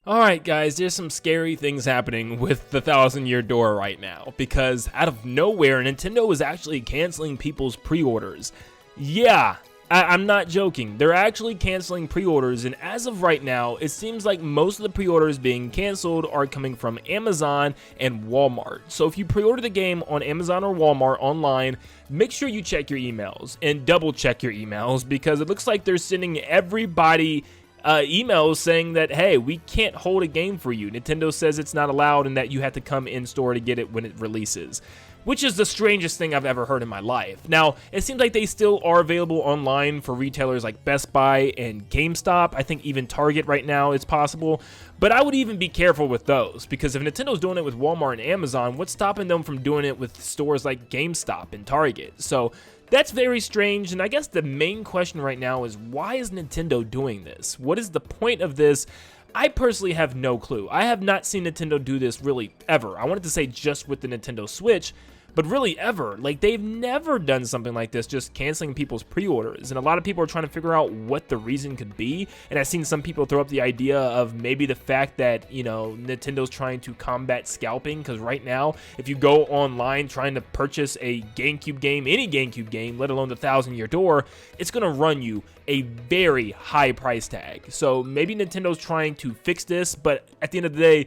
Alright guys, there's some scary things happening with the Thousand Year Door right now, because out of nowhere, Nintendo is actually canceling people's pre-orders. Yeah, I'm not joking, they're actually canceling pre-orders, and as of right now, it seems like most of the pre-orders being canceled are coming from Amazon and Walmart. So if you pre-order the game on Amazon or Walmart online, make sure you check your emails, and double check your emails, because it looks like they're sending everybody emails saying that, hey, we can't hold a game for you. Nintendo says it's not allowed and that you have to come in store to get it when it releases, which is the strangest thing I've ever heard in my life. Now, it seems like they still are available online for retailers like Best Buy and GameStop. I think even Target right now it's possible, but I would even be careful with those, because if Nintendo's doing it with Walmart and Amazon, what's stopping them from doing it with stores like GameStop and Target? So that's very strange, and I guess the main question right now is, why is Nintendo doing this? What is the point of this? I personally have no clue. I have not seen Nintendo do this really ever. I wanted to say just with the Nintendo Switch, but really ever. Like, they've never done something like this, just canceling people's pre-orders. And a lot of people are trying to figure out what the reason could be. And I've seen some people throw up the idea of maybe the fact that, you know, Nintendo's trying to combat scalping. Because right now, if you go online trying to purchase a GameCube game, any GameCube game, let alone the Thousand Year Door, it's going to run you a very high price tag. So maybe Nintendo's trying to fix this, but at the end of the day,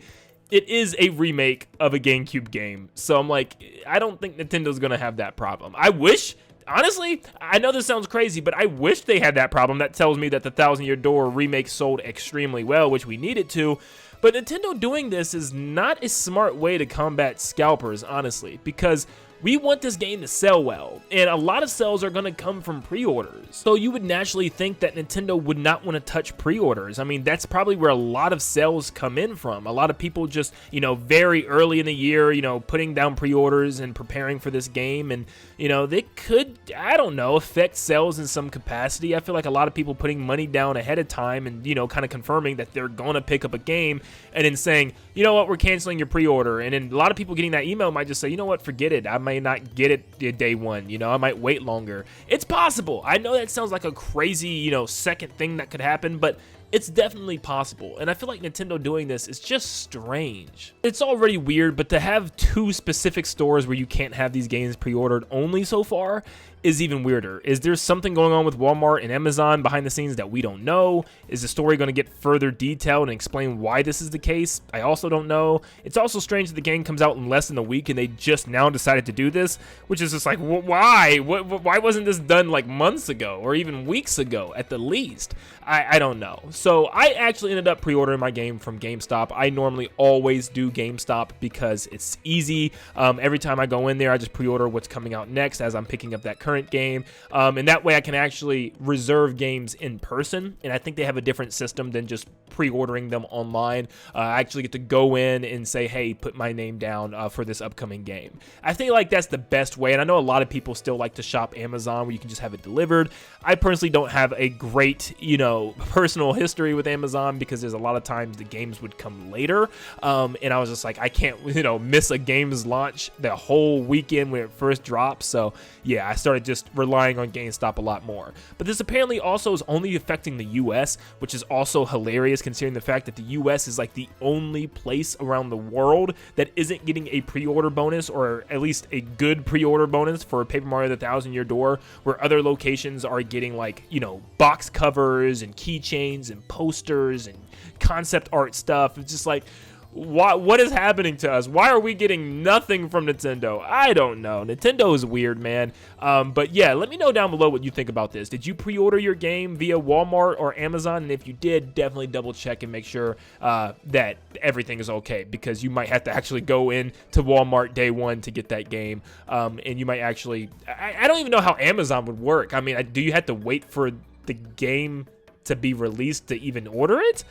it is a remake of a GameCube game. So I'm like, I don't think Nintendo's going to have that problem. I wish, honestly, I know this sounds crazy, but I wish they had that problem. That tells me that the Thousand Year Door remake sold extremely well, which we need it to. But Nintendo doing this is not a smart way to combat scalpers, honestly, because we want this game to sell well, and a lot of sales are going to come from pre-orders. So you would naturally think that Nintendo would not want to touch pre-orders. I mean, that's probably where a lot of sales come in from. A lot of people just, you know, very early in the year, you know, putting down pre-orders and preparing for this game, and, you know, they could, I don't know, affect sales in some capacity. I feel like a lot of people putting money down ahead of time and, you know, kind of confirming that they're going to pick up a game and then saying, you know what, we're canceling your pre-order. And then a lot of people getting that email might just say, you know what, forget it. I may not get it day one, you know, I might wait longer. It's possible. I know that sounds like a crazy, you know, second thing that could happen, but it's definitely possible, and I feel like Nintendo doing this is just strange. It's already weird, but to have two specific stores where you can't have these games pre-ordered only so far is even weirder. Is there something going on with Walmart and Amazon behind the scenes that we don't know? Is the story going to get further detailed and explain why this is the case? I also don't know. It's also strange that the game comes out in less than a week and they just now decided to do this, which is just like, why? Why wasn't this done like months ago or even weeks ago at the least? I don't know. So I actually ended up pre-ordering my game from GameStop. I normally always do GameStop because it's easy. Every time I go in there, I just pre-order what's coming out next as I'm picking up that current game. And that way I can actually reserve games in person. And I think they have a different system than just pre-ordering them online. I actually get to go in and say, hey, put my name down for this upcoming game. I feel like that's the best way. And I know a lot of people still like to shop Amazon where you can just have it delivered. I personally don't have a great, you know, personal history with Amazon because there's a lot of times the games would come later, and I was just like, I can't, you know, miss a game's launch the whole weekend when it first drops. So yeah, I started just relying on GameStop a lot more. But this apparently also is only affecting the US, which is also hilarious considering the fact that the US is like the only place around the world that isn't getting a pre-order bonus, or at least a good pre-order bonus for Paper Mario the Thousand Year Door, where other locations are getting, like, you know, box covers and keychains and posters and concept art stuff. It's just like, what is happening to us? Why are we getting nothing from Nintendo? I don't know. Nintendo is weird, man. But yeah, let me know down below what you think about this. Did you pre-order your game via Walmart or Amazon? And if you did, definitely double check and make sure that everything is okay, because you might have to actually go in to Walmart day one to get that game. And you might actually, I don't even know how Amazon would work. I mean, do you have to wait for the game to be released to even order it?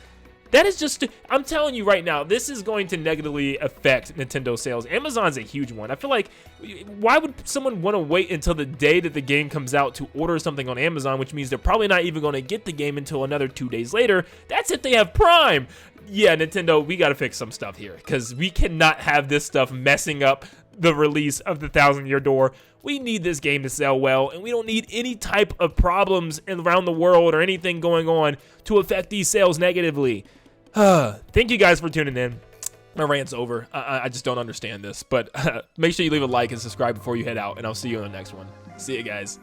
That is just, I'm telling you right now, this is going to negatively affect Nintendo sales. Amazon's a huge one. I feel like, why would someone want to wait until the day that the game comes out to order something on Amazon, which means they're probably not even going to get the game until another 2 days later? That's if they have Prime. Yeah, Nintendo, we got to fix some stuff here, because we cannot have this stuff messing up the release of the Thousand Year Door. We need this game to sell well, and we don't need any type of problems around the world or anything going on to affect these sales negatively. Thank you guys for tuning in. My rant's over. I just don't understand this. But make sure you leave a like and subscribe before you head out. And I'll see you on the next one. See you guys.